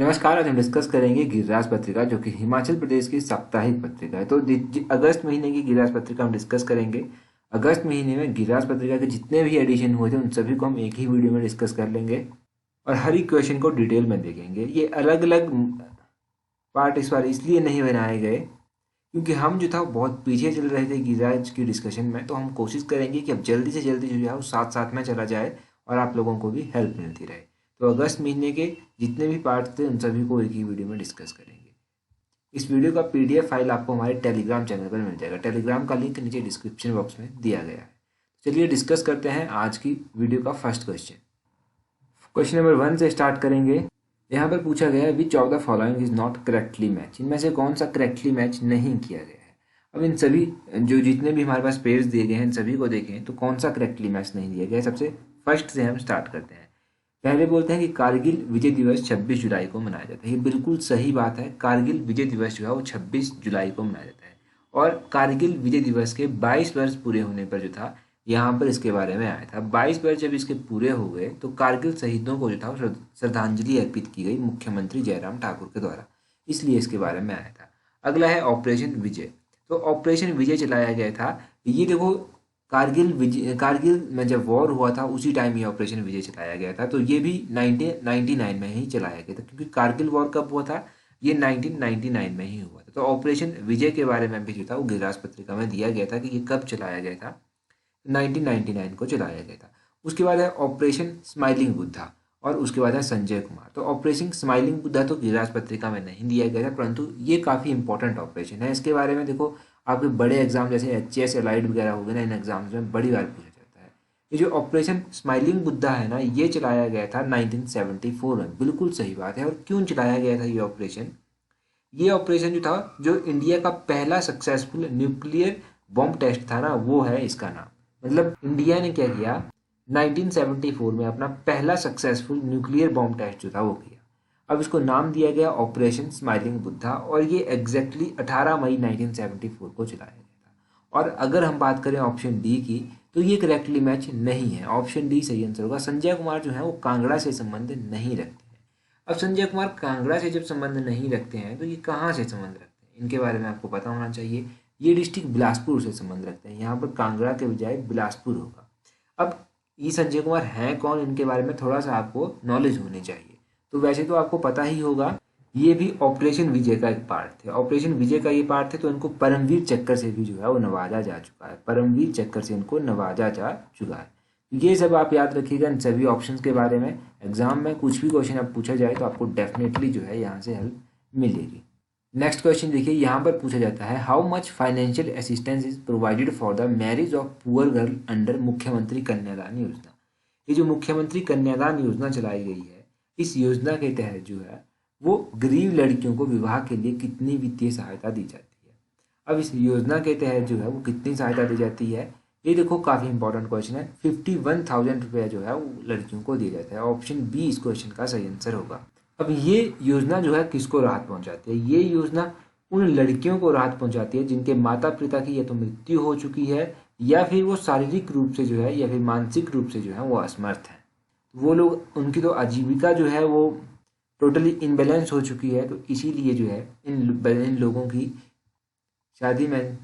नमस्कार। आज हम डिस्कस करेंगे गिरिराज पत्रिका, जो कि हिमाचल प्रदेश की साप्ताहिक पत्रिका है। तो अगस्त महीने की गिरिराज पत्रिका हम डिस्कस करेंगे। अगस्त महीने में गिरिराज पत्रिका के जितने भी एडिशन हुए थे उन सभी को हम एक ही वीडियो में डिस्कस कर लेंगे और हर एक क्वेश्चन को डिटेल में देखेंगे। ये अलग अलग पार्ट इस बार इसलिए नहीं बनाए गए क्योंकि हम जो था बहुत पीछे चल रहे थे गिरिराज की डिस्कशन में। तो हम कोशिश करेंगे कि अब जल्दी से जल्दी जो है वो साथ साथ में चला जाए और आप लोगों को भी हेल्प मिलती रहे। तो अगस्त महीने के जितने भी पार्ट थे उन सभी को एक ही वीडियो में डिस्कस करेंगे। इस वीडियो का पीडीएफ फाइल आपको हमारे टेलीग्राम चैनल पर मिल जाएगा। टेलीग्राम का लिंक नीचे डिस्क्रिप्शन बॉक्स में दिया गया है। चलिए डिस्कस करते हैं आज की वीडियो का फर्स्ट क्वेश्चन। क्वेश्चन नंबर 1 से स्टार्ट करेंगे। यहाँ पर पूछा गया है which of the following is not correctly match. इनमें से कौन सा करेक्टली मैच नहीं किया गया है। अब इन सभी जो जितने भी हमारे पास पेज दिए गए हैं इन सभी को देखें तो कौन सा करेक्टली मैच नहीं दिया गया है। सबसे फर्स्ट से हम स्टार्ट करते हैं। पहले बोलते हैं कि कारगिल विजय दिवस 26 जुलाई को मनाया जाता है। ये बिल्कुल सही बात है। कारगिल विजय दिवस जो है वो 26 जुलाई को मनाया जाता है और कारगिल विजय दिवस के 22 वर्ष पूरे होने पर जो था यहाँ पर इसके बारे में आया था। 22 वर्ष जब इसके पूरे हो गए तो कारगिल शहीदों को जो था श्रद्धांजलि अर्पित की गई मुख्यमंत्री जयराम ठाकुर के द्वारा, इसलिए इसके बारे में आया था। अगला है ऑपरेशन विजय। तो ऑपरेशन विजय चलाया गया था। ये देखो कारगिल में जब वॉर हुआ था उसी टाइम ये ऑपरेशन विजय चलाया गया था। तो ये भी 1999 में ही चलाया गया था क्योंकि कारगिल वॉर कब हुआ था, ये 1999 में ही हुआ था। तो ऑपरेशन विजय के बारे में भी जो था वो गिरिराज पत्रिका में दिया गया था कि ये कब चलाया गया था, 1999 को चलाया गया था। उसके बाद है ऑपरेशन स्माइलिंग बुद्धा और उसके बाद है संजय कुमार। तो ऑपरेशन स्माइलिंग बुद्धा तो गिरिराज पत्रिका में नहीं दिया गया था, परंतु ये काफ़ी इंपॉर्टेंट ऑपरेशन है। इसके बारे में देखो आपके बड़े एग्जाम जैसे एचएस एलाइड वगैरह हो गए ना, इन एग्जाम्स में बड़ी बार पूछा जाता है। ये जो ऑपरेशन स्माइलिंग बुद्धा है ना, ये चलाया गया था 1974 में। बिल्कुल सही बात है। और क्यों चलाया गया था ये ऑपरेशन? ये ऑपरेशन जो था, जो इंडिया का पहला सक्सेसफुल न्यूक्लियर बॉम्ब टेस्ट था ना, वो है इसका नाम। मतलब इंडिया ने क्या किया, 1974 में अपना पहला सक्सेसफुल न्यूक्लियर बॉम्ब टेस्ट जो था वो किया। अब इसको नाम दिया गया ऑपरेशन स्माइलिंग बुद्धा और ये एग्जैक्टली 18 मई 1974 को चलाया गया था। और अगर हम बात करें ऑप्शन डी की तो ये करेक्टली मैच नहीं है। ऑप्शन डी सही आंसर होगा। संजय कुमार जो है वो कांगड़ा से संबंध नहीं रखते हैं। अब संजय कुमार कांगड़ा से जब संबंध नहीं रखते हैं तो ये कहाँ से संबंध रखते हैं, इनके बारे में आपको पता होना चाहिए। ये डिस्ट्रिक्ट बिलासपुर से संबंध रखते हैं। यहाँ पर कांगड़ा के बजाय बिलासपुर होगा। अब ये संजय कुमार हैं कौन, इनके बारे में थोड़ा सा आपको नॉलेज होनी चाहिए। तो वैसे तो आपको पता ही होगा, ये भी ऑपरेशन विजय का एक पार्ट थे। ऑपरेशन विजय का ये पार्ट थे तो इनको परमवीर चक्र से भी जो है वो नवाजा जा चुका है। परमवीर चक्र से इनको नवाजा जा चुका है। ये सब आप याद रखिएगा इन सभी ऑप्शंस के बारे में। एग्जाम में कुछ भी क्वेश्चन अब पूछा जाए तो आपको डेफिनेटली जो है यहाँ से हेल्प मिलेगी। नेक्स्ट क्वेश्चन देखिए, यहाँ पर पूछा जाता है how much financial assistance is provided for the marriage of poor girl under मुख्यमंत्री कन्यादान योजना। ये जो मुख्यमंत्री कन्यादान योजना चलाई गई है, इस योजना के तहत जो है वो गरीब लड़कियों को विवाह के लिए कितनी वित्तीय सहायता दी जाती है। अब इस योजना के तहत जो है वो कितनी सहायता दी जाती है, ये देखो काफ़ी इंपॉर्टेंट क्वेश्चन है। 51,000 रुपया जो है वो लड़कियों को दिया जाता है। ऑप्शन बी इस क्वेश्चन का सही आंसर होगा। अब ये योजना जो है किसको राहत पहुंचाती है? ये योजना उन लड़कियों को राहत पहुंचाती है जिनके माता पिता की या तो मृत्यु हो चुकी है या फिर वो शारीरिक रूप से जो है या फिर मानसिक रूप से जो है वो असमर्थ है। वो लोग, उनकी तो आजीविका जो है वो टोटली इनबैलेंस हो चुकी है। तो इसीलिए जो है इन लोगों की शादी में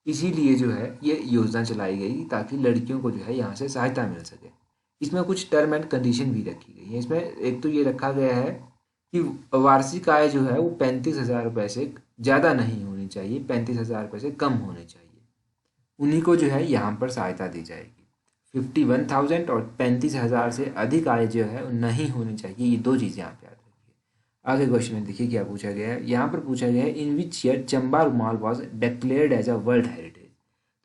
इसीलिए जो है ये योजना चलाई गई ताकि लड़कियों को जो है यहाँ से सहायता मिल सके। इसमें कुछ टर्म एंड कंडीशन भी रखी गई है। इसमें एक तो ये रखा गया है कि वार्षिक आय जो है वो 35,000 रुपये से ज़्यादा नहीं होनी चाहिए, 35,000 रुपये से कम होनी चाहिए। उन्हीं को जो है यहाँ पर सहायता दी जाएगी। 51,000 और 35,000 से अधिक आय जो है नहीं होनी चाहिए। ये दो चीज़ें आप याद रखिए। आगे क्वेश्चन में देखिए क्या पूछा गया है। यहाँ पर पूछा गया है इन विच ईयर चंबा रुमाल was declared as a world heritage.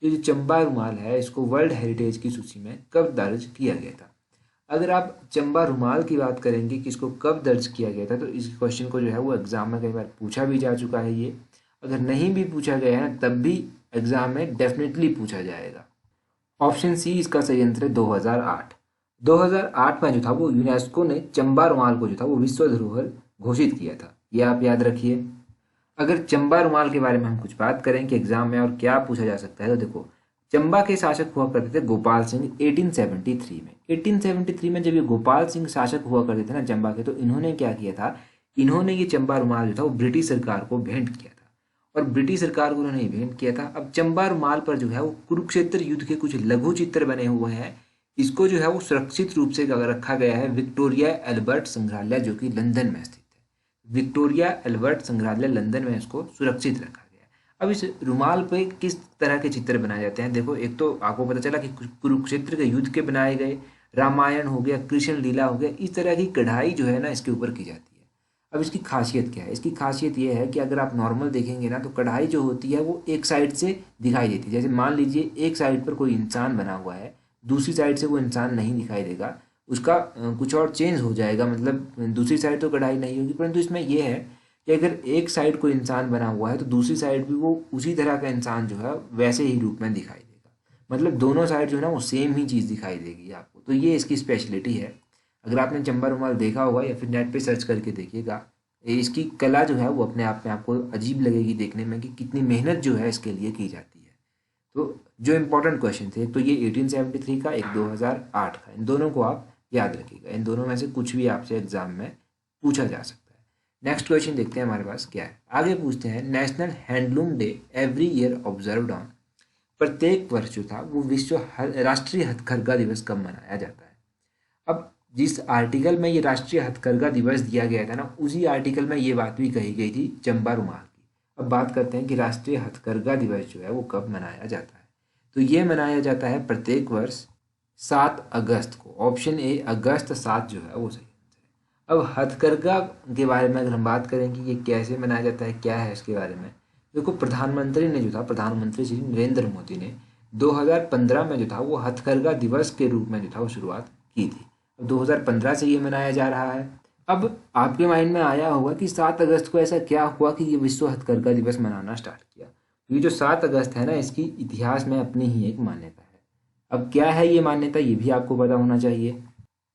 तो जो चंबा रुमाल है इसको वर्ल्ड हेरिटेज की सूची में कब दर्ज किया गया था? अगर आप चंबा रुमाल की बात करेंगे कि इसको कब दर्ज किया गया था, तो इस क्वेश्चन को जो है वो एग्जाम में कई बार पूछा भी जा चुका है। ये अगर नहीं भी पूछा गया है तब भी एग्जाम में डेफिनेटली पूछा जाएगा। ऑप्शन सी इसका सही आंसर है 2008। 2008 में जो था वो यूनेस्को ने चंबा रुमाल को जो था वो विश्व धरोहर घोषित किया था। ये आप याद रखिए। अगर चंबा रुमाल के बारे में हम कुछ बात करें कि एग्जाम में और क्या पूछा जा सकता है, तो देखो चंबा के शासक हुआ करते थे गोपाल सिंह 1873 में। 1873 में जब ये गोपाल सिंह शासक हुआ करते थे ना चंबा के, तो इन्होंने क्या किया था, इन्होंने ये चंबा रुमाल जो था वो ब्रिटिश सरकार को भेंट किया था, और ब्रिटिश सरकार को उन्होंने भेंट किया था। अब चंबा रुमाल पर जो है वो कुरुक्षेत्र युद्ध के कुछ लघु चित्र बने हुए हैं। इसको जो है वो सुरक्षित रूप से रखा गया है विक्टोरिया एल्बर्ट संग्रहालय, जो कि लंदन में स्थित है। विक्टोरिया एल्बर्ट संग्रहालय लंदन में इसको सुरक्षित रखा गया है। अब इस रुमाल पे किस तरह के चित्र बनाए जाते हैं, देखो, एक तो आपको पता चला कि कुरुक्षेत्र के युद्ध के बनाए गए, रामायण हो गया, कृष्ण लीला हो गया, इस तरह की कढ़ाई जो है ना इसके ऊपर की जाती है। अब इसकी खासियत क्या है, इसकी खासियत ये है कि अगर आप नॉर्मल देखेंगे ना तो कढ़ाई जो होती है वो एक साइड से दिखाई देती है। जैसे मान लीजिए एक साइड पर कोई इंसान बना हुआ है, दूसरी साइड से वो इंसान नहीं दिखाई देगा, उसका कुछ और चेंज हो जाएगा, मतलब दूसरी साइड तो कढ़ाई नहीं होगी, परंतु इसमें यह है कि अगर एक साइड कोई इंसान बना हुआ है तो दूसरी साइड भी वो उसी तरह का इंसान जो है वैसे ही रूप में दिखाई देगा, मतलब दोनों साइड जो है ना वो सेम ही चीज़ दिखाई देगी आपको। तो ये इसकी स्पेशलिटी है। अगर आपने चंबा रुमाल देखा होगा या फिर नेट पे सर्च करके देखिएगा, इसकी कला जो है वो अपने आप में आपको अजीब लगेगी देखने में कि कितनी मेहनत जो है इसके लिए की जाती है। तो जो इम्पोर्टेंट क्वेश्चन थे, तो ये 1873 का, एक 2008 का, इन दोनों को आप याद रखिएगा। इन दोनों में से कुछ भी आपसे एग्जाम में पूछा जा सकता है। नेक्स्ट क्वेश्चन देखते हैं हमारे पास क्या है। आगे पूछते हैं, national handloom day every year observed on, प्रत्येक वर्ष जो था वो राष्ट्रीय हथकरघा दिवस कब मनाया जाता है। अब जिस आर्टिकल में ये राष्ट्रीय हथकरघा दिवस दिया गया था ना, उसी आर्टिकल में ये बात भी कही गई थी चंबा रुमाल की। अब बात करते हैं कि राष्ट्रीय हथकरघा दिवस जो है वो कब मनाया जाता है। तो ये मनाया जाता है प्रत्येक वर्ष 7 अगस्त को। ऑप्शन ए अगस्त 7 जो है वो सही आंसर है। अब हथकरघा के बारे में अगर हम बात करें कि ये कैसे मनाया जाता है, क्या है इसके बारे में, देखो, प्रधानमंत्री ने जो था, प्रधानमंत्री श्री नरेंद्र मोदी ने 2015 में जो था वो हथकरघा दिवस के रूप में जो था वो शुरुआत की थी। 2015 से ये मनाया जा रहा है। अब आपके माइंड में आया होगा कि 7 अगस्त को ऐसा क्या हुआ कि ये विश्व हथकरघा दिवस मनाना स्टार्ट किया। तो ये जो 7 अगस्त है ना, इसकी इतिहास में अपनी ही एक मान्यता है। अब क्या है ये मान्यता, ये भी आपको पता होना चाहिए।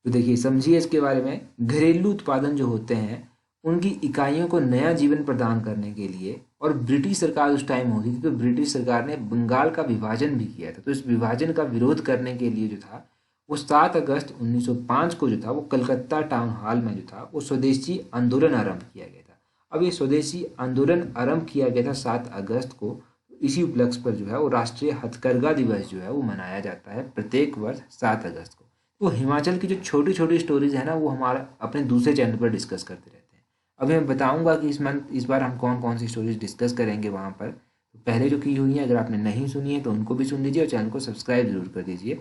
तो देखिए, समझिए इसके बारे में। घरेलू उत्पादन जो होते हैं उनकी इकाइयों को नया जीवन प्रदान करने के लिए, और ब्रिटिश सरकार उस टाइम होती थी, तो ब्रिटिश सरकार ने बंगाल का विभाजन भी किया था। तो इस विभाजन का विरोध करने के लिए जो था वो 7 अगस्त 1905 को जो था वो कलकत्ता टाउन हॉल में जो था वो स्वदेशी आंदोलन आरंभ किया गया था। अब ये स्वदेशी आंदोलन आरंभ किया गया था 7 अगस्त को। इसी उपलक्ष्य पर जो है वो राष्ट्रीय हथकरघा दिवस जो है वो मनाया जाता है प्रत्येक वर्ष 7 अगस्त को। तो हिमाचल की जो छोटी छोटी स्टोरीज है ना, वो हमारा अपने दूसरे चैनल पर डिस्कस करते रहते हैं। अभी मैं बताऊंगा कि इस बार हम कौन कौन सी स्टोरीज डिस्कस करेंगे वहाँ पर। तो पहले जो की हुई है, अगर आपने नहीं सुनी है तो उनको भी सुन लीजिए और चैनल को सब्सक्राइब जरूर कर दीजिए।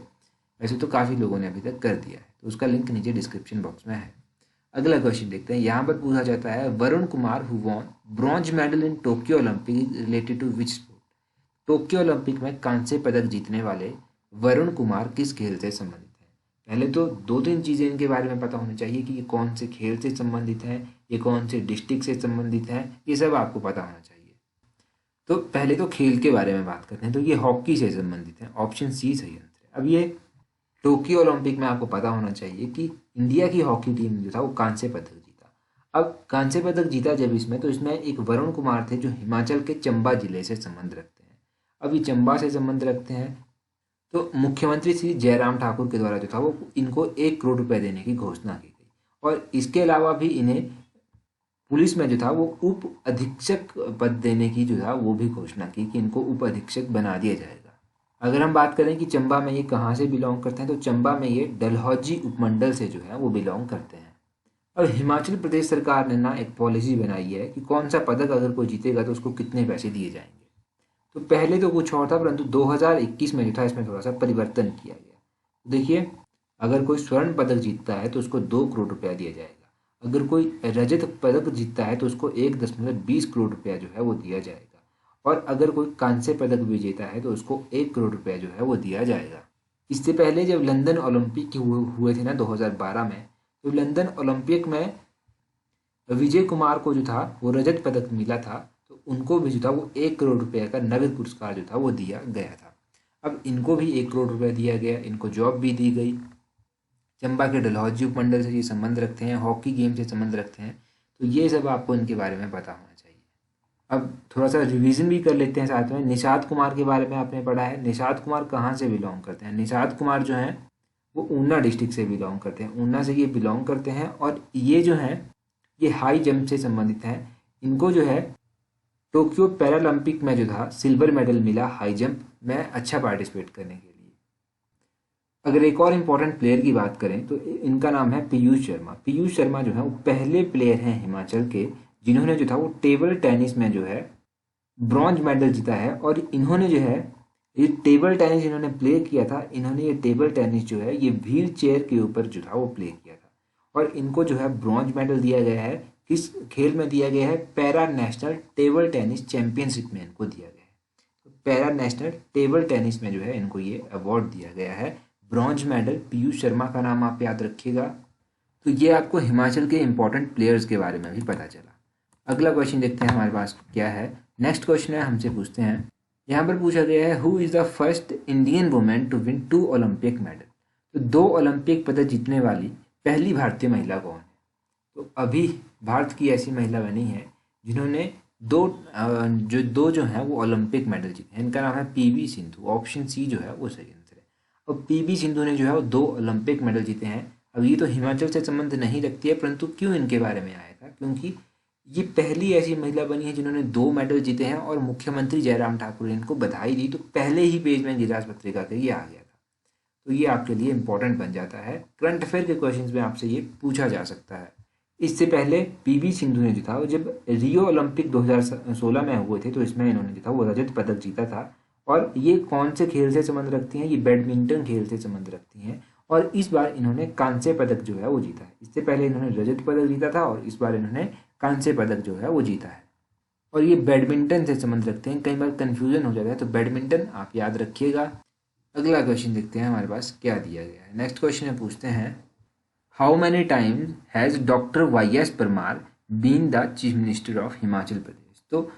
वैसे तो काफ़ी लोगों ने अभी तक कर दिया है, तो उसका लिंक नीचे डिस्क्रिप्शन बॉक्स में है। अगला क्वेश्चन देखते हैं। यहाँ पर पूछा जाता है, Varun Kumar who won bronze medal in Tokyo Olympic related to which sport. Tokyo Olympic में कांस्य पदक जीतने वाले वरुण कुमार किस खेल से संबंधित हैं। पहले तो 2-3 चीज़ें इनके बारे में पता होनी चाहिए कि ये कौन से खेल से संबंधित हैं, ये कौन से डिस्ट्रिक्ट से संबंधित हैं, ये सब आपको पता होना चाहिए। तो पहले तो खेल के बारे में बात करते हैं। तो ये हॉकी से संबंधित है, ऑप्शन सी सही आंसर है। अब ये टोक्यो ओलंपिक में आपको पता होना चाहिए कि इंडिया की हॉकी टीम जो था वो कांस्य पदक जीता। अब कांस्य पदक जीता जब इसमें, तो इसमें एक वरुण कुमार थे जो हिमाचल के चंबा जिले से संबंध रखते हैं। अब ये चंबा से संबंध रखते हैं, तो मुख्यमंत्री श्री जयराम ठाकुर के द्वारा जो था वो इनको 1 करोड़ रुपए देने की घोषणा की गई, और इसके अलावा भी इन्हें पुलिस में जो था वो उप अधीक्षक पद देने की जो था वो भी घोषणा की कि इनको उप अधीक्षक बना दिया जाएगा। अगर हम बात करें कि चंबा में ये कहाँ से बिलोंग करते हैं, तो चंबा में ये डलहौजी उपमंडल से जो है वो बिलोंग करते हैं। अब हिमाचल प्रदेश सरकार ने ना एक पॉलिसी बनाई है कि कौन सा पदक अगर कोई जीतेगा तो उसको कितने पैसे दिए जाएंगे। तो पहले तो कुछ और था, परंतु 2021 में जो था इसमें थोड़ा सा परिवर्तन किया गया। देखिए, अगर कोई स्वर्ण पदक जीतता है तो उसको 2 करोड़ रुपया दिया जाएगा। अगर कोई रजत पदक जीतता है तो उसको 1.20 करोड़ रुपया जो है वो दिया जाएगा। और अगर कोई कांस्य पदक विजेता है तो उसको 1 करोड़ रुपया जो है वो दिया जाएगा। इससे पहले जब लंदन ओलंपिक हुए थे ना 2012 में, तो लंदन ओलंपिक में विजय कुमार को जो था वो रजत पदक मिला था, तो उनको भी जो था वो 1 करोड़ रुपये का नगद पुरस्कार जो था वो दिया गया था। अब इनको भी 1 करोड़ रुपया दिया गया, इनको जॉब भी दी गई। चंबा के डलहौजी उपमंडल से ये संबंध रखते हैं, हॉकी गेम से संबंध रखते हैं, तो ये सब आपको इनके बारे में पता होना चाहिए। अब थोड़ा सा रिवीजन भी कर लेते हैं साथ में। निषाद कुमार के बारे में आपने पढ़ा है। निषाद कुमार कहाँ से बिलोंग करते हैं? निषाद कुमार जो हैं वो ऊना डिस्ट्रिक्ट से बिलोंग करते हैं। ऊना से ये बिलोंग करते हैं और ये जो हैं ये हाई जंप से संबंधित हैं। इनको जो है टोक्यो पैरालंपिक में जो था सिल्वर मेडल मिला हाई जंप में अच्छा पार्टिसिपेट करने के लिए। अगर एक और इम्पोर्टेंट प्लेयर की बात करें तो इनका नाम है पीयूष शर्मा। पीयूष शर्मा जो है वो पहले प्लेयर हैं हिमाचल के जिन्होंने जो था वो टेबल टेनिस में जो है ब्रॉन्ज मेडल जीता है। और इन्होंने जो है ये टेबल टेनिस इन्होंने प्ले किया था। इन्होंने ये टेबल टेनिस जो है ये व्हील चेयर के ऊपर जो था वो प्ले किया था और इनको जो है ब्रॉन्ज मेडल दिया गया है। किस खेल में दिया गया है? Para national table tennis championship में इनको दिया गया है। तो पैरा नेशनल टेबल टेनिस में जो है इनको ये अवार्ड दिया गया है, ब्रॉन्ज मेडल। पीयूष शर्मा का नाम आप याद रखिएगा। तो ये आपको हिमाचल के इंपॉर्टेंट प्लेयर्स के बारे में भी पता चला। अगला क्वेश्चन देखते हैं हमारे पास क्या है। नेक्स्ट क्वेश्चन है, हमसे पूछते हैं, यहाँ पर पूछा गया है who is the first Indian women to win 2 Olympic medal. तो 2 ओलंपिक पदक जीतने वाली पहली भारतीय महिला कौन है? तो अभी भारत की ऐसी महिला बनी है जिन्होंने दो जो हैं वो ओलंपिक मेडल जीते हैं। इनका नाम है पीवी सिंधु। ऑप्शन सी जो है वो सही आंसर है। और पीवी सिंधु ने जो है वो 2 ओलंपिक मेडल जीते हैं। अब ये तो हिमाचल से संबंध नहीं रखती है, परंतु क्यों इनके बारे में आया था? क्योंकि ये पहली ऐसी महिला बनी है जिन्होंने 2 मेडल जीते हैं और मुख्यमंत्री जयराम ठाकुर ने इनको बधाई दी। तो पहले ही पेज में गिलास पत्रिका के ये आ गया था। तो ये आपके लिए इंपॉर्टेंट बन जाता है। करंट अफेयर के क्वेश्चंस में आपसे ये पूछा जा सकता है। इससे पहले पीवी सिंधु ने जो था वो जब रियो ओलंपिक 2016 में हुए थे तो इसमें इन्होंने जो था वो रजत पदक जीता था। और ये कौन से खेल से संबंध रखती हैं? ये बैडमिंटन खेल से संबंध रखती हैं और इस बार इन्होंने कांस्य पदक जो है वो जीता है। इससे पहले इन्होंने रजत पदक जीता था और इस बार इन्होंने कांस्य पदक जो है वो जीता है। और ये बैडमिंटन से संबंध रखते हैं, कई बार कन्फ्यूजन हो जाता है, तो बैडमिंटन आप याद रखिएगा। अगला क्वेश्चन देखते हैं हमारे पास क्या दिया गया है। नेक्स्ट क्वेश्चन में पूछते हैं how many times has doctor Y S Parmar been the chief minister of Himachal Pradesh. तो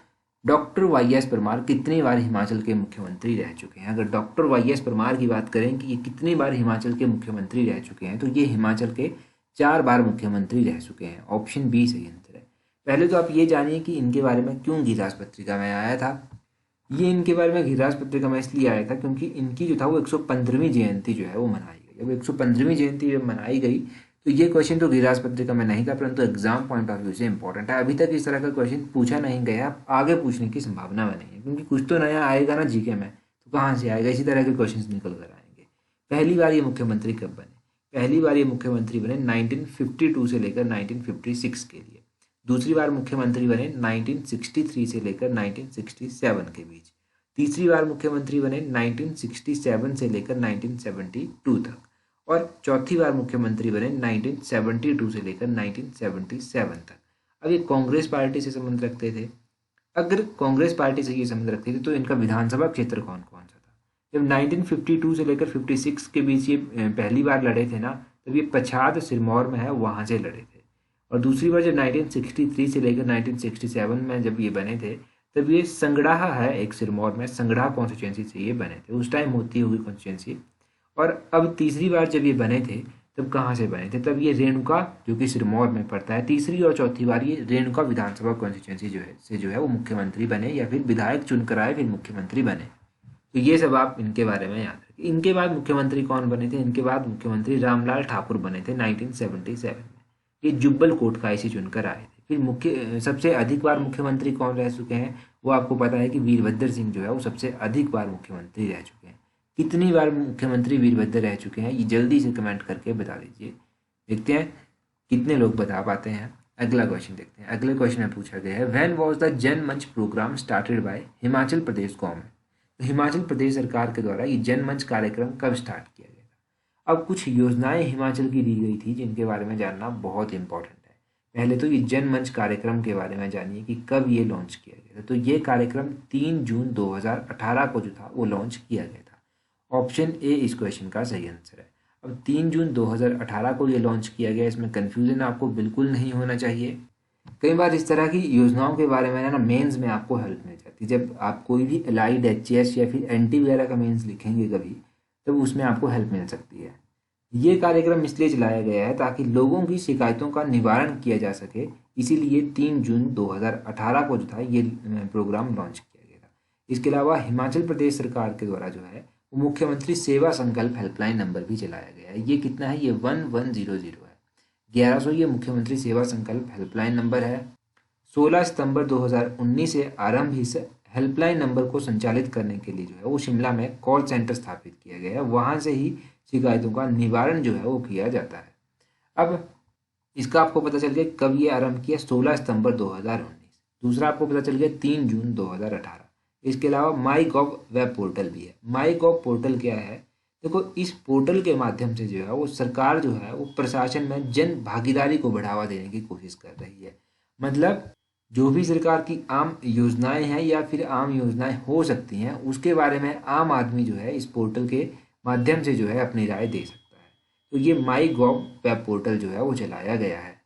डॉक्टर वाई एस परमार कितनी बार हिमाचल के मुख्यमंत्री रह चुके हैं? अगर डॉक्टर वाई एस परमार की बात करें कि ये कितनी बार हिमाचल के मुख्यमंत्री रह चुके हैं, तो ये हिमाचल के 4 बार मुख्यमंत्री रह चुके हैं। ऑप्शन बी सही आंसर है। पहले तो आप ये जानिए कि इनके बारे में क्यों गिलास पत्रिका में आया था। ये इनके बारे में गिलास पत्रिका में इसलिए आया था क्योंकि इनकी जो था वो 115वीं जयंती जो है वो मनाई गई। अब 115वीं जयंती जब मनाई गई तो ये क्वेश्चन तो गिलास पत्रिका में नहीं था, परंतु एग्जाम पॉइंट ऑफ व्यू से इंपॉर्टेंट है। अभी तक इस तरह का क्वेश्चन पूछा नहीं गया, आगे पूछने की संभावना नहीं है क्योंकि कुछ तो नया आएगा ना जीके में, तो कहाँ से आएगा? इसी तरह के क्वेश्चन निकल कर आएंगे। पहली बार ये मुख्यमंत्री कब बने? पहली बार ये मुख्यमंत्री बने 1952 से लेकर 1956 के लिए। दूसरी बार मुख्यमंत्री बने 1963 से लेकर 1967 के बीच। तीसरी बार मुख्यमंत्री बने 1967 से लेकर 1972 तक। और चौथी बार मुख्यमंत्री बने 1972 से लेकर 1977 तक। अब ये कांग्रेस पार्टी से संबंध रखते थे। अगर कांग्रेस पार्टी से ये संबंध रखते थे तो इनका विधानसभा क्षेत्र कौन कौन सा था? जब 1952 से लेकर 56 के बीच ये पहली बार लड़े थे ना, तब ये पछाद सिरमौर में है, वहाँ से लड़े थे। और दूसरी बार जब 1963 से लेकर 1967 में जब ये बने थे, तब ये संगड़ाहा है एक सिरमौर में, संगड़ाहा कॉन्स्टिट्यूंसी से ये बने थे। उस टाइम होती होगी कॉन्स्टिट्यूंसी। और अब तीसरी बार जब ये बने थे तब कहाँ से बने थे? तब ये रेणुका जो कि सिरमौर में पड़ता है। तीसरी और चौथी बार ये रेणुका विधानसभा कॉन्स्टिट्यूंसी जो है वो मुख्यमंत्री बने या फिर विधायक चुनकर आए फिर मुख्यमंत्री बने। तो ये सब आप इनके बारे में याद रखिए। इनके बाद मुख्यमंत्री कौन बने थे? इनके बाद मुख्यमंत्री रामलाल ठाकुर बने थे 1977 में। ये जुब्बल कोटखाई से चुनकर आए थे। फिर सबसे अधिक बार मुख्यमंत्री कौन रह चुके हैं? वो आपको पता है कि वीरभद्र सिंह जो है वो सबसे अधिक बार मुख्यमंत्री रह चुके हैं। कितनी बार मुख्यमंत्री वीरभद्र रह चुके हैं ये जल्दी से कमेंट करके बता दीजिए। देखते हैं कितने लोग बता पाते हैं। अगला क्वेश्चन देखते हैं। अगले क्वेश्चन में पूछा गया है when was the Janmanch program started by Himachal Pradesh government. तो हिमाचल प्रदेश सरकार के द्वारा ये जनमंच कार्यक्रम कब स्टार्ट किया गया था? अब कुछ योजनाएं हिमाचल की दी गई थी जिनके बारे में जानना बहुत इंपॉर्टेंट है। पहले तो ये जनमंच कार्यक्रम के बारे में जानिए कि कब ये लॉन्च किया गया था। तो ये कार्यक्रम 3 जून 2018 को जो था वो लॉन्च किया गया था। ऑप्शन ए इस क्वेश्चन का सही आंसर है। अब 3 जून 2018 को ये लॉन्च किया गया, इसमें कन्फ्यूजन आपको बिल्कुल नहीं होना चाहिए। कई बार इस तरह की योजनाओं के बारे में ना मेंस में आपको हेल्प मिल जाती है। जब आप कोई भी एलाइड एचएस या फिर एनटी वगैरह का मेंस लिखेंगे कभी, तब उसमें आपको हेल्प मिल सकती है। ये कार्यक्रम इसलिए चलाया गया है ताकि लोगों की शिकायतों का निवारण किया जा सके इसीलिए 3 जून 2018 को जो था ये प्रोग्राम लॉन्च किया गया था। इसके अलावा हिमाचल प्रदेश सरकार के द्वारा जो है वो मुख्यमंत्री सेवा संकल्प हेल्पलाइन नंबर भी चलाया गया है। ये कितना है, ये 1100 है। 1100 ये मुख्यमंत्री सेवा संकल्प हेल्पलाइन नंबर है। 16 सितंबर 2019 से आरंभ इस हेल्पलाइन नंबर को संचालित करने के लिए जो है वो शिमला में कॉल सेंटर स्थापित किया गया है। वहाँ से ही शिकायतों का निवारण जो है वो किया जाता है। अब इसका आपको पता चल गया कब ये आरंभ किया, 16 सितंबर 2019। दूसरा आपको पता चल गया 3 जून 2018। इसके अलावा माई गॉव वेब पोर्टल भी है। माई गॉव पोर्टल क्या है, देखो इस पोर्टल के माध्यम से जो है वो सरकार जो है वो प्रशासन में जन भागीदारी को बढ़ावा देने की कोशिश कर रही है। मतलब जो भी सरकार की आम योजनाएं हैं या फिर आम योजनाएं हो सकती हैं उसके बारे में आम आदमी जो है इस पोर्टल के माध्यम से जो है अपनी राय दे सकता है। तो ये माई गॉव वेब पोर्टल जो है वो चलाया गया है।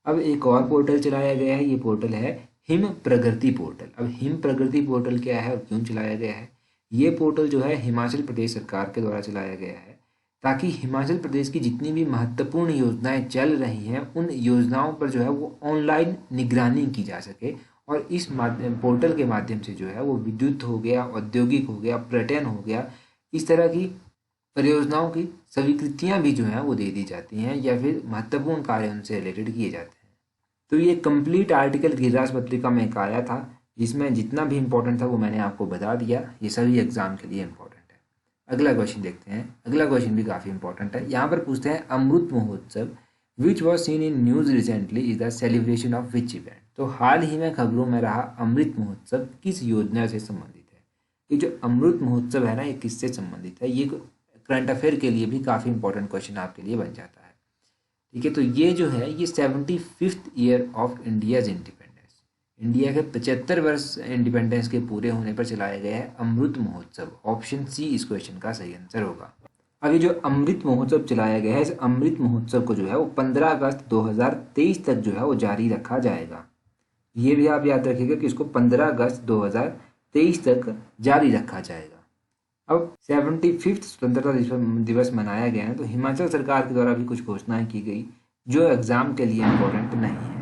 अब एक और पोर्टल चलाया गया है, ये पोर्टल है हिम प्रगति पोर्टल। अब हिम प्रगति पोर्टल क्या है और क्यों चलाया गया है, ये पोर्टल जो है हिमाचल प्रदेश सरकार के द्वारा चलाया गया है ताकि हिमाचल प्रदेश की जितनी भी महत्वपूर्ण योजनाएं चल रही हैं उन योजनाओं पर जो है वो ऑनलाइन निगरानी की जा सके। और इस पोर्टल के माध्यम से जो है वो विद्युत हो गया, औद्योगिक हो गया, पर्यटन हो गया, इस तरह की परियोजनाओं की स्वीकृतियां भी जो हैं वो दे दी जाती हैं या फिर महत्वपूर्ण कार्य उनसे रिलेटेड किए जाते हैं। तो ये कंप्लीट आर्टिकल गिरिराज पत्रिका में एक आया था जिसमें जितना भी इंपॉर्टेंट था वो मैंने आपको बता दिया। ये सभी एग्जाम के लिए इंपॉर्टेंट है। अगला क्वेश्चन देखते हैं। अगला क्वेश्चन भी काफ़ी इंपॉर्टेंट है। यहाँ पर पूछते हैं Amrit Mahotsav which was seen in news recently is the celebration of which event. तो हाल ही में खबरों में रहा अमृत महोत्सव किस योजना से संबंधित है। ये जो अमृत महोत्सव है ना ये किससे संबंधित है, ये करंट अफेयर के लिए भी काफ़ी इंपॉर्टेंट क्वेश्चन आपके लिए बन जाता है। ठीक है, तो ये जो है ये 75th year of India's independence, India के 75 वर्ष इंडिपेंडेंस के पूरे होने पर चलाया गया है अमृत महोत्सव। ऑप्शन सी इस क्वेश्चन का सही आंसर होगा। अब ये जो अमृत महोत्सव चलाया गया है इस अमृत महोत्सव को जो है वो 15 अगस्त 2023 तक जो है वो जारी रखा जाएगा। ये भी आप याद रखिएगा कि इसको 15 अगस्त 2023 तक जारी रखा जाएगा। अब 75th स्वतंत्रता दिवस मनाया गया है तो हिमाचल सरकार के द्वारा भी कुछ घोषणाएं की गई जो एग्जाम के लिए इम्पोर्टेंट नहीं है।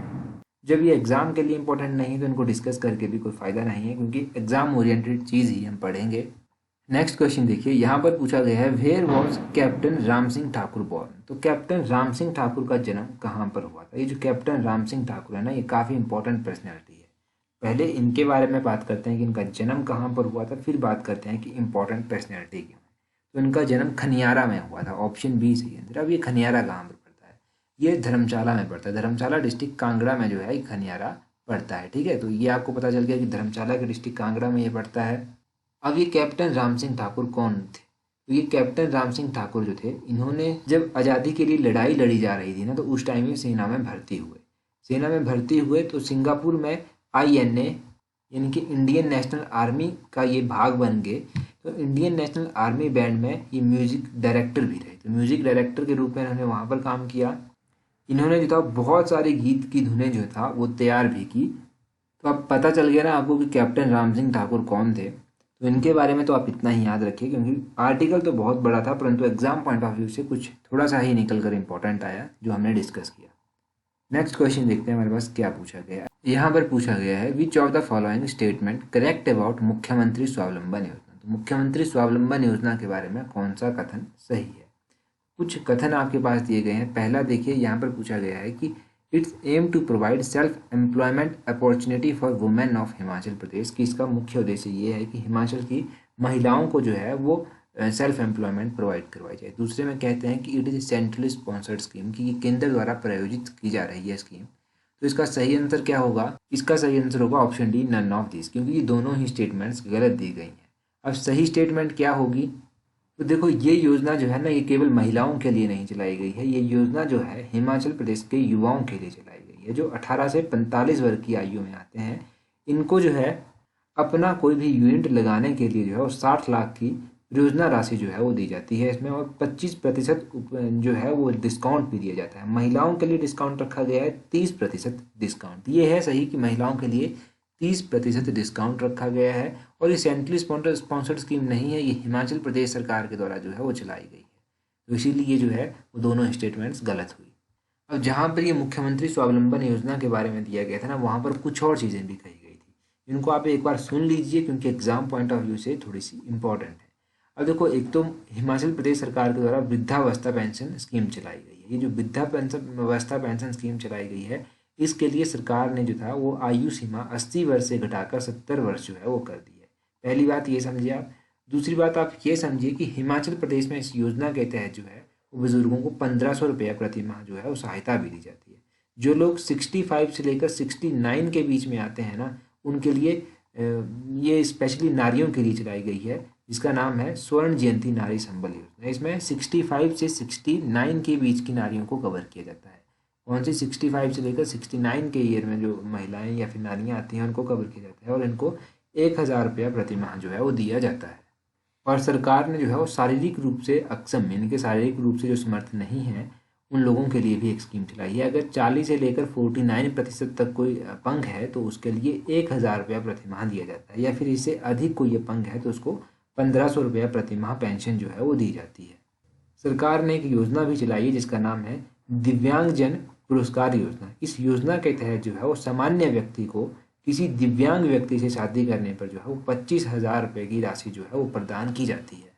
जब ये एग्जाम के लिए इम्पोर्टेंट नहीं है तो इनको डिस्कस करके भी कोई फायदा नहीं है क्योंकि एग्जाम ओरिएंटेड चीज़ ही हम पढ़ेंगे। नेक्स्ट क्वेश्चन देखिए, यहाँ पर पूछा गया है where was captain Ram Singh Thakur born. तो कैप्टन राम सिंह ठाकुर का जन्म कहाँ पर हुआ था। ये जो कैप्टन राम सिंह ठाकुर है ना ये काफ़ी इंपॉर्टेंट पर्सनैलिटी है। पहले इनके बारे में बात करते हैं कि इनका जन्म कहाँ पर हुआ था, फिर बात करते हैं कि इंपॉर्टेंट पर्सनैलिटी क्यों है। तो इनका जन्म खनियारा में हुआ था। ऑप्शन बी सही आंसर। अब ये खनियारा कहाँ पर पड़ता है, ये धर्मशाला में पड़ता है। धर्मशाला डिस्ट्रिक्ट कांगड़ा में जो है ये खनियारा पड़ता है। ठीक है, तो ये आपको पता चल गया कि धर्मशाला के डिस्ट्रिक्ट कांगड़ा में ये पड़ता है। अब ये कैप्टन राम सिंह ठाकुर कौन थे, तो ये कैप्टन राम सिंह ठाकुर जो थे इन्होंने जब आज़ादी के लिए लड़ाई लड़ी जा रही थी ना तो उस टाइम ये सेना में भर्ती हुए तो सिंगापुर में INA यानी कि इंडियन नेशनल आर्मी का ये भाग बन गए। तो इंडियन नेशनल आर्मी बैंड में ये म्यूजिक डायरेक्टर भी रहे। तो म्यूजिक डायरेक्टर के रूप में इन्होंने वहाँ पर काम किया। इन्होंने जो था बहुत सारे गीत की धुनें जो था वो तैयार भी की। तो अब पता चल गया ना आपको कि कैप्टन राम सिंह ठाकुर कौन थे। तो इनके बारे में तो आप इतना ही याद रखिए क्योंकि आर्टिकल तो बहुत बड़ा था परंतु एग्जाम पॉइंट ऑफ व्यू से कुछ थोड़ा सा ही निकल कर इंपॉर्टेंट आया जो हमने डिस्कस किया। नेक्स्ट क्वेश्चन देखते हैं हमारे पास क्या पूछा गया है। यहाँ पर पूछा गया है which of the following statement correct about मुख्यमंत्री स्वावलंबन योजना। तो मुख्यमंत्री स्वावलंबन योजना के बारे में कौन सा कथन सही है। कुछ कथन आपके पास दिए गए हैं। पहला देखिए, यहाँ पर पूछा गया है कि its aim to provide self employment opportunity for women of Himachal Pradesh, कि इसका मुख्य उद्देश्य ये है कि हिमाचल की महिलाओं को जो है वो सेल्फ एम्प्लॉयमेंट प्रोवाइड करवाई जाए। दूसरे में कहते हैं कि it is centrally sponsored scheme, कि ये केंद्र द्वारा प्रायोजित की जा रही है स्कीम। तो इसका सही आंसर क्या होगा, इसका सही आंसर होगा option D none of this, क्योंकि ये दोनों ही स्टेटमेंट्स गलत दी गई हैं। अब सही स्टेटमेंट क्या होगी, तो देखो ये योजना जो है ना ये केवल महिलाओं के लिए नहीं चलाई गई है। ये योजना जो है हिमाचल प्रदेश के युवाओं के लिए चलाई गई है जो 18 से 45 वर्ष की आयु में आते हैं। इनको जो है अपना कोई भी यूनिट लगाने के लिए जो है वो 60 लाख की योजना राशि जो है वो दी जाती है इसमें, और 25% जो है वो डिस्काउंट भी दिया जाता है। महिलाओं के लिए डिस्काउंट रखा गया है 30% डिस्काउंट। ये है सही कि महिलाओं के लिए 30% डिस्काउंट रखा गया है। और ये सेंट्रली स्पॉन्सर्ड स्कीम नहीं है, ये हिमाचल प्रदेश सरकार के द्वारा जो है वो चलाई गई है। तो इसीलिए जो है वो दोनों स्टेटमेंट्स गलत हुई। अब जहाँ पर ये मुख्यमंत्री स्वावलंबन योजना के बारे में दिया गया था ना, वहाँ पर कुछ और चीज़ें भी कही गई थी, इनको आप एक बार सुन लीजिए क्योंकि एग्जाम पॉइंट ऑफ व्यू से थोड़ी सी इंपॉर्टेंट है। अब देखो, एक तो हिमाचल प्रदेश सरकार के द्वारा वृद्धावस्था पेंशन स्कीम चलाई गई है। ये जो वृद्धावस्था पेंशन स्कीम चलाई गई है, इसके लिए सरकार ने जो था वो आयु सीमा 80 वर्ष से घटाकर 70 वर्ष जो है वो कर दी है। पहली बात ये समझिए आप। दूसरी बात आप ये समझिए कि हिमाचल प्रदेश में इस योजना के तहत जो है वो बुजुर्गों को 1500 रुपया प्रति माह जो है वो सहायता भी दी जाती है। जो लोग 65 से लेकर 69 के बीच में आते हैं ना, उनके लिए ये स्पेशली नारियों के लिए चलाई गई है, जिसका नाम है स्वर्ण जयंती नारी संबल योजना। इसमें 65 से 69 के बीच की नारियों को कवर किया जाता है। कौन सी 65 से लेकर 69 के ईयर में जो महिलाएं या फिर नारियां आती हैं उनको कवर किया जाता है, और इनको 1000 रुपया प्रति माह जो है वो दिया जाता है। और सरकार ने जो है वो शारीरिक रूप से अक्षम, यानी कि शारीरिक रूप से जो समर्थ नहीं है, उन लोगों के लिए भी एक स्कीम चलाई है। अगर 40 से लेकर 49% तक कोई अपंग है तो उसके लिए 1000 रुपया प्रति माह दिया जाता है, या फिर इससे अधिक कोई अपंग है तो उसको 1500 रुपया प्रति माह पेंशन जो है वो दी जाती है। सरकार ने एक योजना भी चलाई है जिसका नाम है दिव्यांगजन पुरस्कार योजना। इस योजना के तहत जो है वो सामान्य व्यक्ति को किसी दिव्यांग व्यक्ति से शादी करने पर जो है वो 25,000 रुपये की राशि जो है वो प्रदान की जाती है।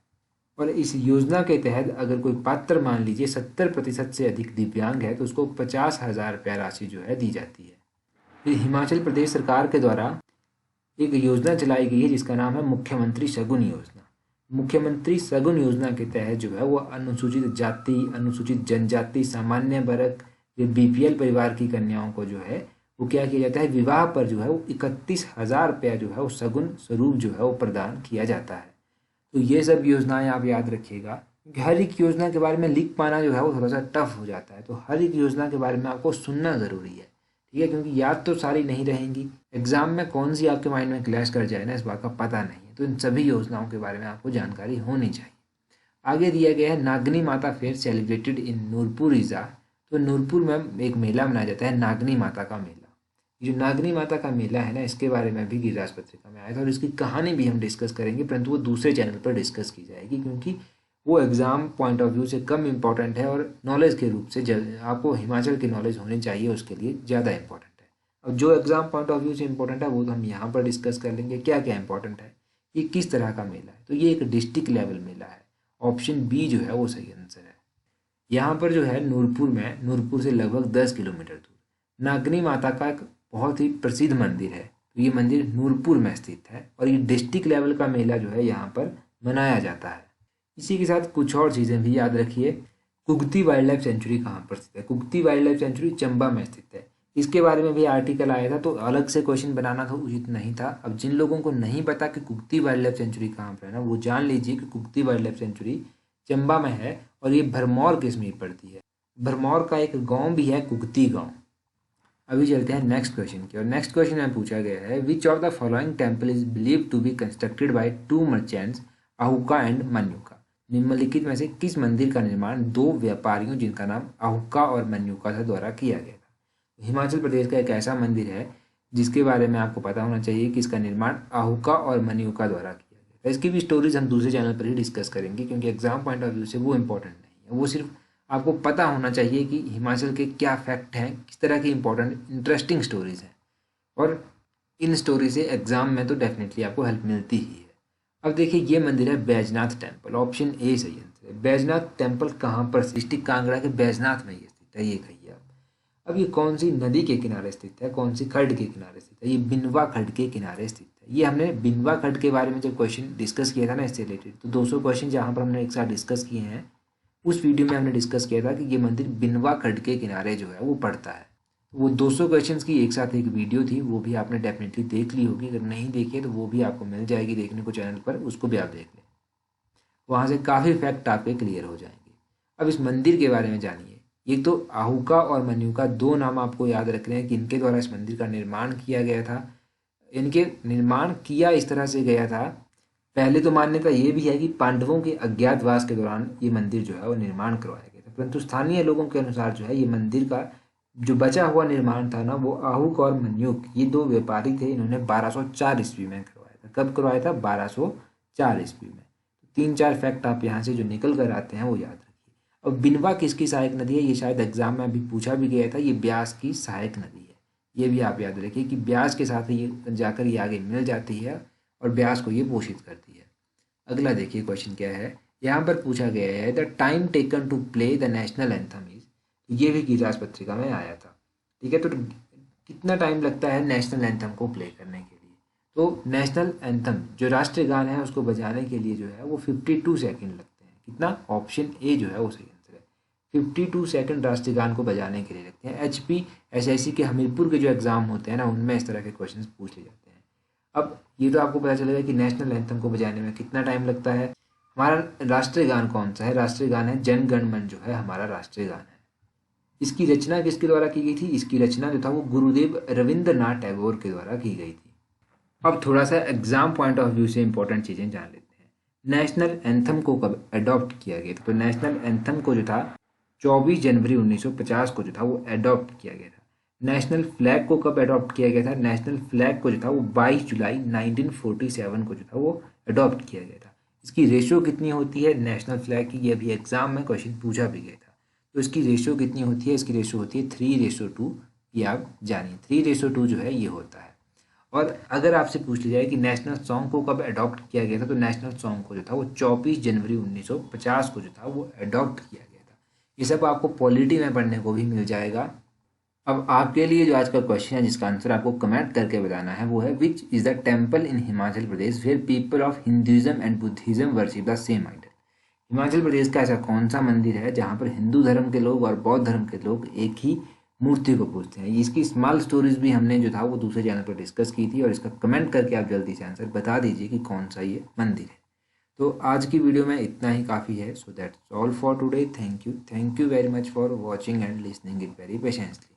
और इस योजना के तहत अगर कोई पात्र मान लीजिए 70% से अधिक दिव्यांग है तो उसको 50,000 रुपया राशि जो है दी जाती है। फिर हिमाचल प्रदेश सरकार के द्वारा एक योजना चलाई गई है जिसका नाम है मुख्यमंत्री शगुन योजना। मुख्यमंत्री शगुन योजना के तहत जो है वो अनुसूचित जाति, अनुसूचित जनजाति, सामान्य वर्ग, ये बीपीएल परिवार की कन्याओं को जो है वो क्या किया जाता है, विवाह पर जो है वो 31,000 रुपया जो है वो शगुन स्वरूप जो है वो प्रदान किया जाता है। तो ये सब योजनाएं आप याद रखिएगा, क्योंकि हर एक योजना के बारे में लिख पाना जो है वो थोड़ा सा टफ हो जाता है। तो हर एक योजना के बारे में आपको सुनना ज़रूरी है, ठीक है, क्योंकि याद तो सारी नहीं रहेंगी। एग्जाम में कौन सी आपके माइंड में क्लैश कर जाए ना, इस बात का पता नहीं है। तो इन सभी योजनाओं के बारे में आपको जानकारी होनी चाहिए। आगे दिया गया है Nagni Mata fair celebrated in Nurpur इज़ा। तो नूरपुर में एक मेला मनाया जाता है, नागनी माता का मेला। ये जो नागनी माता का मेला है ना, इसके बारे में भी गिरिराज पत्रिका में आया था और इसकी कहानी भी हम डिस्कस करेंगे, परंतु वो दूसरे चैनल पर डिस्कस की जाएगी क्योंकि वो एग्ज़ाम पॉइंट ऑफ व्यू से कम इम्पॉर्टेंट है और नॉलेज के रूप से आपको हिमाचल की नॉलेज होनी चाहिए, उसके लिए ज़्यादा इंपॉर्टेंट है। अब जो एग्ज़ाम पॉइंट ऑफ व्यू से इंपॉर्टेंट है वो तो हम यहाँ पर डिस्कस कर लेंगे। क्या क्या इंपॉर्टेंट है, ये किस तरह का मेला है। तो ये एक डिस्ट्रिक्ट लेवल मेला है। ऑप्शन बी जो है वो सही आंसर है। यहाँ पर जो है नूरपुर में, नूरपुर से लगभग 10 किलोमीटर दूर नागनी माता का एक बहुत ही प्रसिद्ध मंदिर है। तो ये मंदिर नूरपुर में स्थित है और ये डिस्ट्रिक्ट लेवल का मेला जो है यहाँ पर मनाया जाता है। इसी के साथ कुछ और चीज़ें भी याद रखिए। कुगती वाइल्ड लाइफ सेंचुरी कहाँ पर स्थित है? Kugti wild life sanctuary Chamba में स्थित है। इसके बारे में भी आर्टिकल आया था, तो अलग से क्वेश्चन बनाना तो उचित नहीं था। अब जिन लोगों को नहीं पता कि कुगती वाइल्ड लाइफ सेंचुरी कहाँ पर है ना, वो जान लीजिए कि Kugti wild life sanctuary Chamba में है और ये भरमौर के समीप पड़ती है। भरमौर का एक गाँव भी है कुगती गाँव। अभी चलते हैं नेक्स्ट क्वेश्चन की, और नेक्स्ट क्वेश्चन में पूछा गया है which of the following temple is believe to be constructed by two merchants Ahuka and Manyuka. निम्नलिखित में से किस मंदिर का निर्माण दो व्यापारियों जिनका नाम अहुका और मन्युका था द्वारा किया गया था? हिमाचल प्रदेश का एक ऐसा मंदिर है जिसके बारे में आपको पता होना चाहिए कि इसका निर्माण अहुका और मन्युका द्वारा किया गया था। इसकी भी स्टोरीज हम दूसरे चैनल पर ही डिस्कस करेंगे क्योंकि एग्जाम पॉइंट ऑफ व्यू से वो इंपॉर्टेंट नहीं है। वो सिर्फ आपको पता होना चाहिए कि हिमाचल के क्या फैक्ट हैं, किस तरह की इंपॉर्टेंट इंटरेस्टिंग स्टोरीज हैं, और इन स्टोरी से एग्जाम में तो डेफिनेटली आपको हेल्प मिलती ही है। अब देखिए ये मंदिर है बैजनाथ टेम्पल। ऑप्शन ए सही आंसर है। बैजनाथ टेम्पल कहाँ पर? डिस्ट्रिक्ट कांगड़ा के बैजनाथ में ये स्थित है, ये कहिए आप। अब ये कौन सी नदी के किनारे स्थित है, कौन सी खड्ड के किनारे स्थित है? ये बिनवा खड्ड के किनारे स्थित है। ये हमने बिनवा खड्ड के बारे में जब क्वेश्चन डिस्कस किया था ना इससे रिलेटेड, तो 200 क्वेश्चन जहाँ पर हमने एक साथ डिस्कस किए हैं, उस वीडियो में हमने डिस्कस किया था कि ये मंदिर बिनवा खड्ड के किनारे जो है वो पड़ता है। वो 200 क्वेश्चंस की एक साथ एक वीडियो थी, वो भी आपने डेफिनेटली देख ली होगी। अगर नहीं देखी है तो वो भी आपको मिल जाएगी देखने को चैनल पर, उसको भी आप देख लें। वहाँ से काफ़ी फैक्ट आपके क्लियर हो जाएंगे। अब इस मंदिर के बारे में जानिए। एक तो अहुका और मन्युका दो नाम आपको याद रख रहे हैं कि इनके द्वारा इस मंदिर का निर्माण किया गया था। इनके निर्माण किया इस तरह से गया था, पहले तो मान्यता ये भी है कि पांडवों के अज्ञातवास के दौरान ये मंदिर जो है वो निर्माण करवाया गया था, परंतु स्थानीय लोगों के अनुसार जो है ये मंदिर का जो बचा हुआ निर्माण था ना, वो अहुक और मन्युक ये दो व्यापारी थे, इन्होंने 1204 ईस्वी में करवाया था। कब करवाया था? 1204 ईस्वी में। 3-4 फैक्ट आप यहाँ से जो निकल कर आते हैं वो याद रखिए। और बिनवा किसकी सहायक नदी है, ये शायद एग्जाम में अभी पूछा भी गया था, ये ब्यास की सहायक नदी है। ये भी आप याद रखिए कि ब्यास के साथ ये जाकर ये आगे मिल जाती है और ब्यास को ये पोषित करती है। अगला देखिए क्वेश्चन क्या है, यहाँ पर पूछा गया है the time taken to play the national anthem is, ये भी गिरिराज पत्रिका में आया था। ठीक है, तो कितना टाइम लगता है नेशनल एंथम को प्ले करने के लिए, तो नेशनल एंथम जो राष्ट्रीय गान है उसको बजाने के लिए जो है वो 52 सेकंड लगते हैं। कितना, ऑप्शन ए जो है वो सही आंसर है, 52 सेकंड राष्ट्रीय गान को बजाने के लिए लगते हैं। HPSSC के हमीरपुर के जो एग्जाम होते हैं ना उनमें इस तरह के क्वेश्चन पूछ लिए जाते हैं। अब ये तो आपको पता चलेगा कि नेशनल एंथम को बजाने में कितना टाइम लगता है। हमारा राष्ट्रीय गान कौन सा है, राष्ट्रीय गान है जन गण मन जो है हमारा राष्ट्रीय गान है। इसकी रचना किसके द्वारा की गई थी, इसकी रचना जो था वो गुरुदेव रविंद्रनाथ टैगोर के द्वारा की गई थी। अब थोड़ा सा एग्जाम पॉइंट ऑफ व्यू से इंपॉर्टेंट चीजें जान लेते हैं। नेशनल एंथम को कब अडॉप्ट किया गया था, तो नेशनल एंथम को जो था 24 जनवरी 1950 को जो था वो अडॉप्ट किया गया था। नेशनल फ्लैग को कब अडॉप्ट किया गया था, नेशनल फ्लैग को जो था वो 22 जुलाई 1947 को जो था वो अडॉप्ट किया गया था। इसकी रेशियो कितनी होती है नेशनल फ्लैग की, ये भी एग्जाम में क्वेश्चन पूछा भी गया था। तो इसकी रेशियो कितनी होती है, इसकी रेशियो होती है 3:2, ये आप जानिए 3:2 जो है ये होता है। और अगर आपसे पूछ लिया जाए कि नेशनल सॉन्ग को कब अडॉप्ट किया गया था, तो नेशनल सॉन्ग को जो था वो 24 जनवरी 1950 को जो था वो अडॉप्ट किया गया था। ये सब आपको पॉलिटी में पढ़ने को भी मिल जाएगा। अब आपके लिए जो आज का क्वेश्चन है जिसका आंसर आपको कमेंट करके बताना है वो है which is the temple in Himachal Pradesh where people of Hinduism and Buddhism worship the same idol. Himachal Pradesh का ऐसा कौन सा मंदिर है जहाँ पर हिंदू धर्म के लोग और बौद्ध धर्म के लोग एक ही मूर्ति को पूजते हैं। इसकी स्मॉल स्टोरीज भी हमने जो था वो दूसरे चैनल पर डिस्कस की थी और इसका कमेंट करके आप जल्दी से आंसर बता दीजिए कि कौन सा ये मंदिर है। तो आज की वीडियो में इतना ही काफ़ी है। So that's all for today. Thank you very much for watching and listening it very patiently.